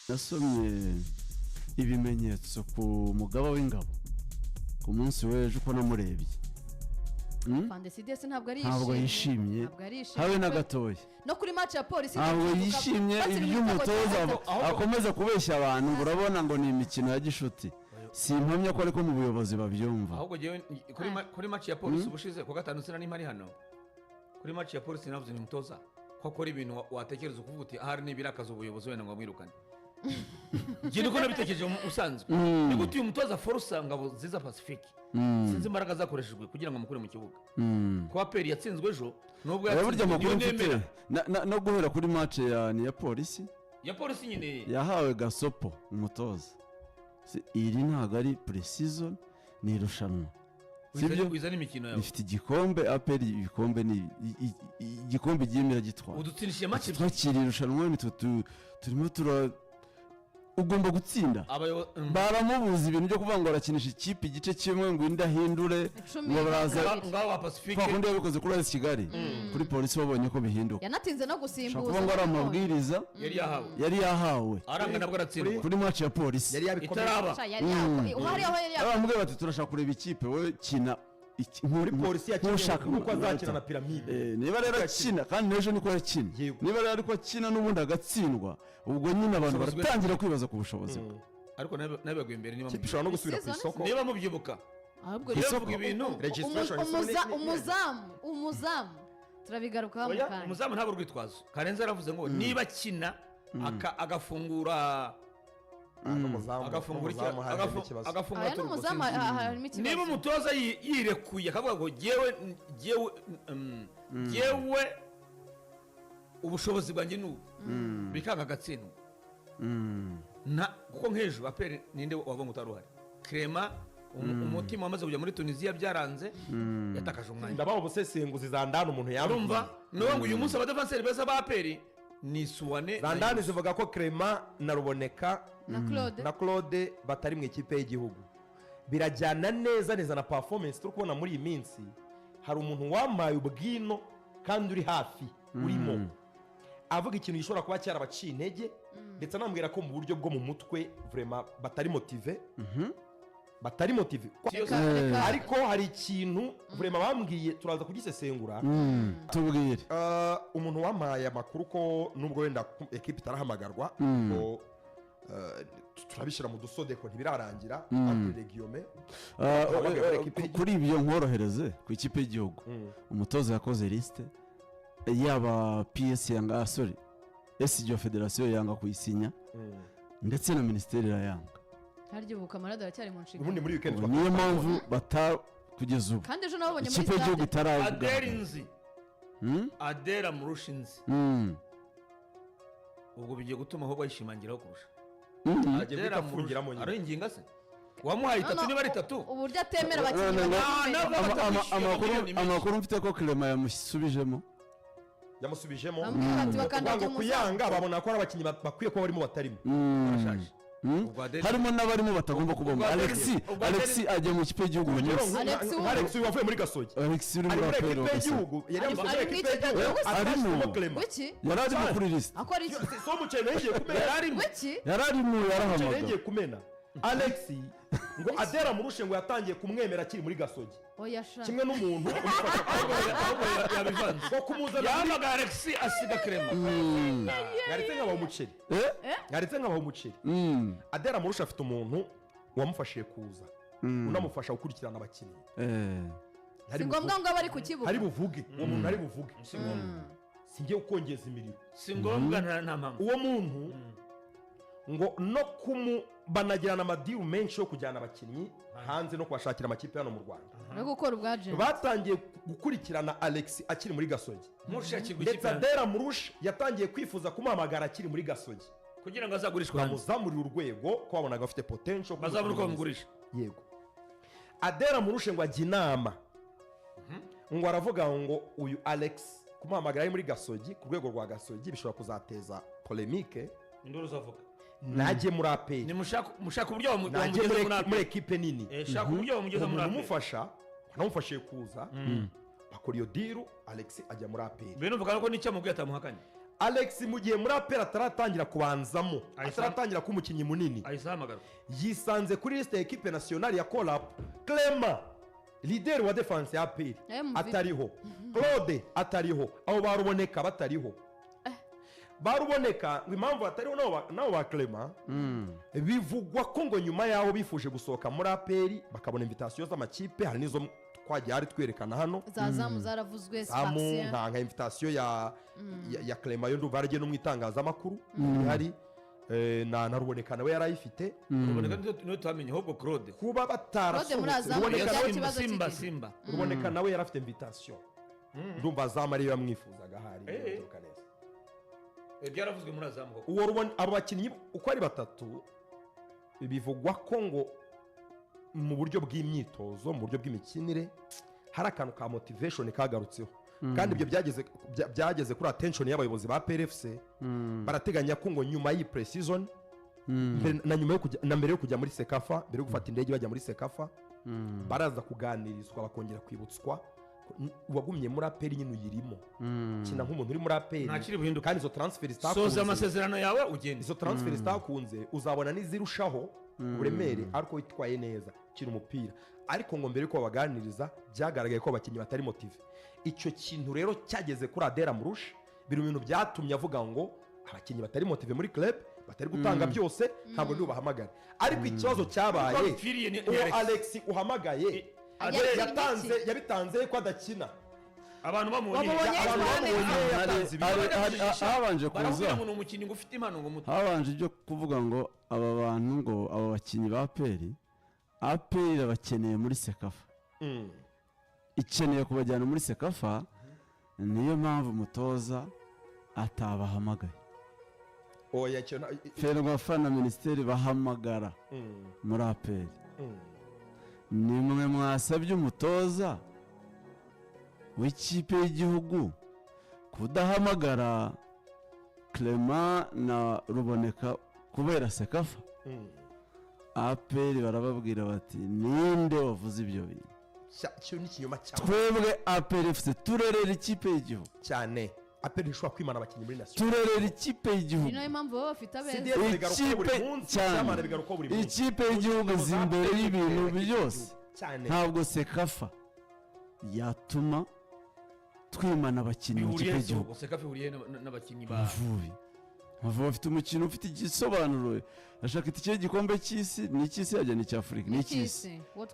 nasomye ibimenyetso ku mugaba w'ingabo ku munsi w'ejo uko namurebye Fandesidese ntabwo yishimye habe na gatoya no kuri match ya polisi ntabwo yishimye iby'umutoza akomeza kubeshya abantu urabona ngo ni imikino ya gishuti simpamya ko ariko mu buyobozi babyumva ahubwo jewe kuri match ya polisi ubushize ko gatanu sina nimari hano kuri match ya polisi navuze ni mutoza ko akora ibintu watekereza ukuvuga uti ahari nibirakaza ubuyobozi wenda ngo amwirukane Jini ko nabitekereje usanzwe nigutuye umutoza Force ngabo ziza Pacific sinzi imbaraga zakoreshejwe kugira ngo mukure mu kibuga ko aperi yatsinzwe ejo nubwo yatsinzwe no guhera kuri match ya polisi nyine yahawe gasopo umutoza iri ntago ari pre-season ni irushanwa sibyo izana imikino yawe ifite igikombe aperi ibikombe ni igikombe giyemera gitwara udutsinishije match twakiri irushanwa ni turimo ugomba gutsinda baramubuza ibintu byo kuvuga ngo arakinisha ikipe igice kimwe ngo indahindure ngo baraza ngaho wa Pacific kundi yabikoze kuri AS Kigali kuri polisi babonye ko bihinduka yanatinze no gusimbuza kuvuga ngo aramabwiriza yari yahawe aranga nabwo aratsindwa kuri match ya polisi yari yabikomeye uhari aho yari abambwe bati turashaka kureba ikipe we kina muri polisi yakinnye kuko azakina na piramide niba rero akina kandi n'ejo niko yakina niba rero ariko akina n'ubundi agatsindwa ubwo nyine abantu baratangira kwibaza ku bushobozi bwe ariko nabibaguye imbere niba bishobora no gusubira ku isoko niba mubyibuka ahubwo rero ibintu umuzamu turabigarukaho mu kanya umuzamu ntabwo rwitwazo Karenzi aravuze ngo niba akina agafungura niba umutoza yirekuye akavuga ngo jewe ubushobozi bwanjye n'ubu bikanga agatsindwa kuko nk'ejo aperi ninde wava ngo utaruhari Clement umutima wamaze kujya muri Tunisia byaranze yatakaje umwanya ndabaho ubusesenguzi za ndani umuntu yarumva no ngo uyu munsi abadefenseri beza ba aperi ni Suwane Randani zivuga ko Clement na Ruboneka na Claude batari mu ikipe y'igihugu birajyana neza na performance turi kubona muri iyi minsi hari umuntu wamaye ubwino kandi uri hafi urimo avuga ikintu gishobora kuba cyarabaciye intege ndetse anambwira ko mu buryo bwo mu mutwe vraiment batari motive ariko hari ikintu vraiment bambwiye turaza kugisesengura tubwire umuntu wamaye amakuru ko nubwo wenda equipe itarahamagarwa ngo turabishira mu dusodeko ntibirarangira akuri Guillaume kuri ibyo nkorohereze ku ikipe y'igihugu umutoza yakoze liste yaba PS yanga SGO Federation yanga kuyisinya ndetse na ministeri yanga haryo bukamarada aracyari mu nshinga ubundi muri weekend niyo mpamvu kugeza ubu kandi ejo nabonye muri ikipe y'igihugu itaravuga Aderinzi Adera Murushinzi ubwo bigiye gutuma ahubwo yishimangiraho kurusha Adera Murushinzi ari inginga se wamuhaye 3 niba ari 3 uburyo atemera abakinnyi amakuru mfite ko Clement yamusubijemo ngo kuyanga babona ko ari abakinnyi bakwiye kuba barimo batarimo barashaje harimo n'abarimo batagomba kuboma Alexi ajya mu kipe y'igihugu Alexi wavuye muri Gasogi Alexi uri muri apero yari amusoje equipe y'igihugu arimo Clement yarari kuri list akora iki so mucene ngiye kumena yarahamagaye kumena Alexi ngo Adera Murushe ngo yatangiye kumwemera akiri muri Gasogi kimwe n'umuntu yabivanze ngo kumuzana yamaga Alexi asiga Clement ngaritse nkabaho umuceri Adera Murushe afite umuntu wamufashije kuza unamufasha gukurikirana abakinnyi si ngombwa ngo abari ku kibuga ari buvuge uwo muntu ari buvuge singiye ukongeza imiriro si ngombwa nta mpamvu uwo muntu ngo no banagirana amadiru menshi yo kujyana abakinnyi hanze no kubashakira amakipe hano mu Rwanda no gukora ubwagent batangiye gukurikirana Alexi akiri muri Gasogi ndetse Adera Murushe yatangiye kwifuza kumuhamagara akiri muri Gasogi kugira ngo azagurishwe bamuzamurira urwego ko babonaga afite potential bazabura uko bamugurisha yego Adera Murushe ngo ajya inama ngo aravuga ngo uyu Alex kumuhamagara ari muri Gasogi ku rwego rwa Gasogi bishobora kuzateza polemique induru zavuga najye muri aperi ni mushaka uburyo wamugeza muri ekipe nini shaka uburyo wamugeza muri aperi umufasha wanamufashije kuza bakora iyo diru Alex ajya muri aperi bene uvuga ko nicyo amubwiye atamuhakanye Alex mu gihe muri apera ataratangira kubanzamo ataratangira kuba umukinnyi munini yisanze kuri liste ya equipe nationale ya Colap. Clement leader wa defense ya APR atariho, Claude atariho, abo baruboneka batariho. Baruboneka impamvu atariho nabo ba Clement bivugwa ko ngo nyuma yaho bifuje gusohoka muri APR bakabona invitation z'amakipe, hari nizo twagiye ari twerekana hano zazamu zaravuzwe Sfaxien nka invitation ya Clement yo ndumva aragiye no mu itangazamakuru hari na Ruboneka nawe yarayifite. Ruboneka no twamenye ahubwo Claude kuba batarasohotse Ruboneka nawe yarafite invitation ndumva Azamu ariyo yamwifuzaga hari byaravuzwe muri Azamu. Abo bakinnyi uko ari batatu bivugwa ko ngo mu buryo bw'imyitozo mu buryo bw'imikinire hari akantu ka motivation kagarutseho kandi ibyo byageze kuri attention y'abayobozi ba PRFC. Barateganya ko ngo nyuma y'i pre-season na mbere yo kujya muri Sekafa, mbere yo gufata indege bajya muri Sekafa baraza kuganirizwa bakongera kwibutswa wagumye muri APR nyine uyirimo kina nk'umuntu uri muri APR kandi izo transfer zitakunze soza amasezerano yawe ugenda izo transfer zitakunze uzabona n'izirushaho uburemere ariko witwaye neza kina umupira. Ariko ngo mbere yuko babaganiriza byagaragaye ko abakinnyi batari motive. Icyo kintu rero cyageze kuri Adera Murush biri mu bintu byatumye avuga ngo abakinnyi batari motive muri club batari gutanga byose ntabwo ndi ubahamagara. Ariko ikibazo cyabaye uwo Alex uhamagaye yabitanze ko adakina abantu bamubonye habanje kuza ngo umukinnyi ngo ufite impano ngo muto habanje ibyo kuvuga ngo aba bantu ngo aba bakinnyi ba APR bakeneye muri Sekafa ikeneye kubajyana muri Sekafa niyo mpamvu umutoza atabahamagaye. oya cyo Ferwafa na Minisiteri bahamagara muri APR ni mwe mwasabye umutoza w'ikipe y'igihugu kudahamagara Clement na Ruboneka kubera Sekafa. APR barababwira bati ninde wavuze ibyo bintu cyo ni kinyoma cyane. Twebwe APR FC turerera ikipe y'igihugu cyane. APR ishobora kwimana abakinnyi muri nation turerera ikipe y'igihugu niyo impamvu baba bafite abeza ikipe y'igihugu zimbere y'ibintu byose ntabwo Sekafa yatuma twimana abakinnyi mu kipe y'igihugu. Sekafa ihuriye n'abakinnyi bavuye bafite umukino ufite igisobanuro ashaka itike y'igikombe cy'isi ni icy'isi yajya ni cy'Afurika ni icy'isi World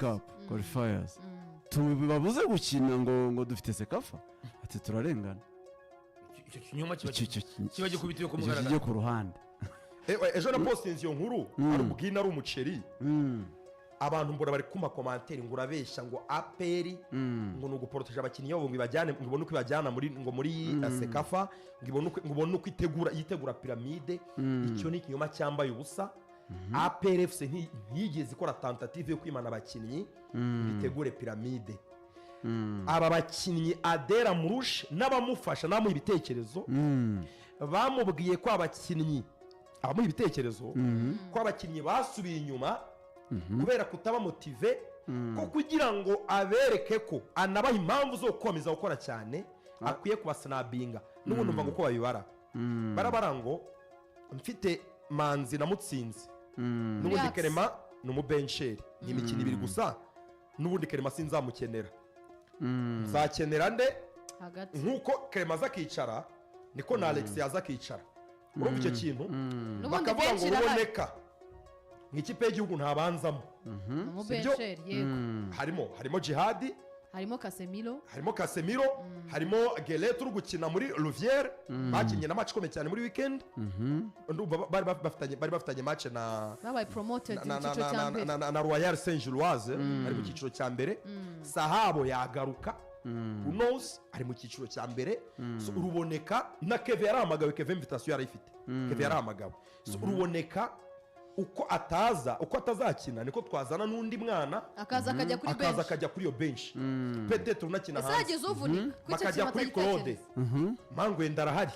Cup qualifiers tubabuze gukina ngo dufite Sekafa ati turarengana. Icyo kinyoma kiba gikubitiye ku mugaragaro kijye ku ruhande. Ejo na postinze iyo nkuru ari ubwina ari umuceri abantu mbora bari kuma commentaire ngo urabeshya ngo APR ngo nuguproteje abakinnyi yabo ngo ibajyane ngo ibone uko ibajyana muri Sekafa ngo ibone uko yitegura piramide. Icyo ni ikinyoma cyambaye ubusa. APR FC ntiyigeze ikora tentative yo kwimana abakinnyi bitegure piramide. Aba bakinnyi Adera Murush n'abamufasha namuha ibitekerezo bamubwiye ko abakinnyi abamuha ibitekerezo ko abakinnyi basubiye inyuma kubera kutaba motive ko kugira ngo abereke ko anabaha impamvu zo gukomeza gukora cyane akwiye kubasanabinga. n'ubundi umva uko babibara barabara ngo mfite Manzi na Mutsinzi n'ubundi Clement ni umubencheri ni imikino ibiri gusa n'ubundi Clement sinzamukenera nzakenera nde nk'uko Clement azakicara niko na Alex yazakicara. urumva icyo kintu bakavuga ngo Ruboneka nk'ikipe y'igihugu ntabanzamo harimo Jihadi harimo Casemiro harimo Gelet uri gukina muri Louvière bakinnye na match ikomeye cyane muri weekend bari bafitanye match na Royal Saint-Gilloise ari mu cyiciro cya mbere. Sahabo yagaruka Unos ari mu cyiciro cya mbere. Ruboneka na Kevin yaramagawe, Kevin invitation yarayifite, Kevin yaramagawe. Ruboneka uko atazakina niko twazana n'undi mwana akaza akajya kuri iyo bench peut-être unakina hanze uvunika bakajya kuri Claude Mangwenda arahari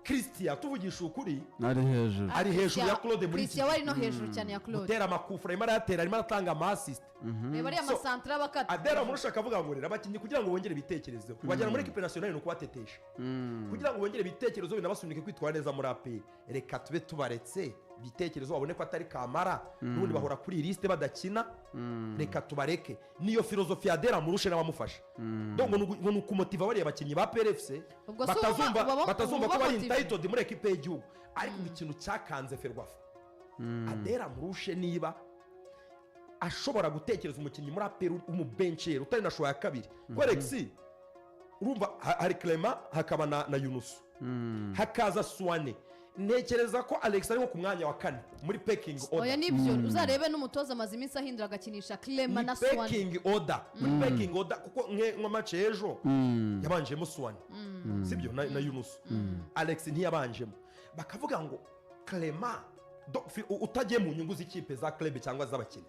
christian tuvugisha ukuri ari hejuru ari hejuru ya Claude muri iki Christian wari no hejuru cyane ya Claude gutera amakufura arimo arayatera arimo aratanga amasisite reba ariya masantra bakata Adera murusha akavuga ngo rero abakinnyi kugira ngo bongere ibitekerezo bajyana muri equipe nationale no kubatetesha kugira ngo bongere ibitekerezo binabasunike kwitwara neza muri AP reka tube tubaretse ibitekerezo babone ko atari kamara n'ubundi bahora kuri liste badakina reka tubareke niyo filozofi ya Adera murushe n'abamufasha donc ngo nukumotiva bari abakinnyi ba PRFC batazumva ko bari entitled muri equipe y'igihugu ariko ikintu cyakanze Ferwafa Adera murushe niba ashobora gutekereza umukinnyi muri aperu umubenchero utari na show ya kabiri ko Alexis urumva hari Clement hakaba na Yunus hakaza Swane ntekereza ko Alex ari nko ku mwanya wa kane muri pecking order oya nibyo uzarebe n'umutoza amaze iminsi ahindura agakinisha Clement na Swane pecking order muri pecking order kuko nko match ejo yabanjemo Swane sibyo na Yunus Alex ntiyabanjemo bakavuga ngo Clement utagiye mu nyungu z'ikipe za club cyangwa z'abakinnyi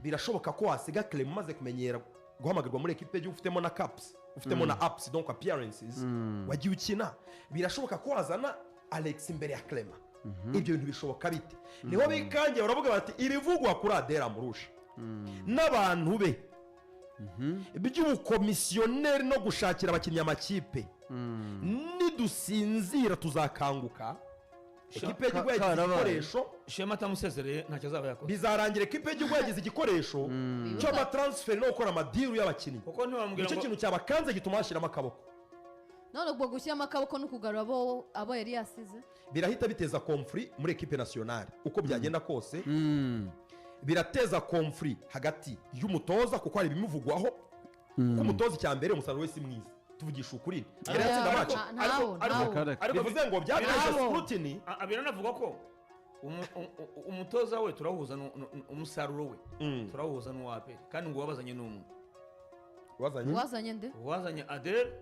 birashoboka ko wasiga Clement maze kumenyera guhamagarwa muri equipe y'u ufitemo na caps ufitemo na apps donc appearances wagiye ukina birashoboka ko wazana Alex imbere ya Clement ibyo bintu bishoboka bite niho bikangiye baravuga bati ibivugwa kuri Adera murusha n'abantu be by'ubukomisiyoneri no gushakira abakinnyi amakipe nidusinzira tuzakanguka ekipe y'igihugu yagize igikoresho Shema atamusezereye ntacyo azaba yakoze bizarangira ekipe y'igihugu yagize igikoresho cy'amatransfer no gukora amadiru y'abakinnyi kuko ntiwamubwira icyo kintu cyabakanze gituma bashyiramo akaboko none ubwo gushyiramo akaboko no kugarura abo yari yasize birahita biteza conflit muri ekipe nationale uko byagenda kose birateza conflit hagati y'umutoza kuko hari ibimuvugwaho kuko umutoza icya mbere umusaruro we si mwiza tuvugisha ukuri ariko bivuze ngo byateje scrutiny biranavuga ko umutoza we turahuza umusaruro we turahuza n'uwape kandi ngo wabazanye n'umwe wazanye nde wazanye Adel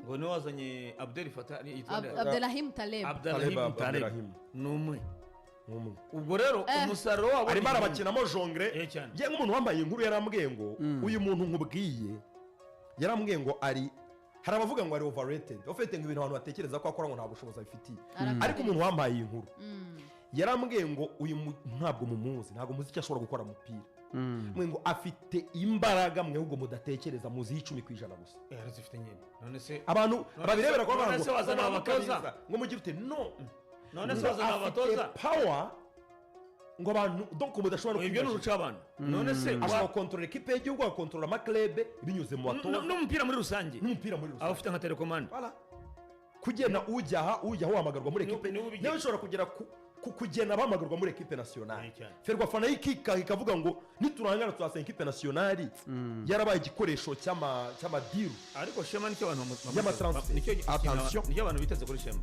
ngo niwe wazanye Abdel Fattah Abdelrahim Taleb n'umwe ubwo rero umusaruro wabo arimo arabakinamo jongre ye nk'umuntu wambaye inkuru yarambwiye ngo uyu muntu nkubwiye yarambwiye ngo hari abavuga ngo ari overrated ufite ngo ibintu abantu batekereza ko akora ngo nta bushobozi abifitiye ariko umuntu wambaye iyi nkuru yarambwiye ngo uyu ntabwo mumuzi ntabwo muzi icyo ashobora gukora umupira mwe ngo afite imbaraga mwe ahubwo mudatekereza muzi 10% gusa yarazifite nyine none se abantu babirebera ko none se wazana abatoza ngo mugire ute no none se wazana abatoza power ngo abantu donc mudashobora ibyo n'uruca abantu none se ashobora kontrola equipe y'igihugu akontrola amaklebe binyuze mu batoza n'umupira muri rusange abafite nka telecommande voilà kugena ujyaho wamagarwa muri equipe niwe ushobora kugera kugena abamagarwa muri equipe nationale Ferwafa nayo ikavuga ngo niturangana tuzasanga equipe nationale yarabaye igikoresho cy'amadiru ariko Shema nicyo abantu y'amatransfer attention nicyo abantu biteze kuri Shema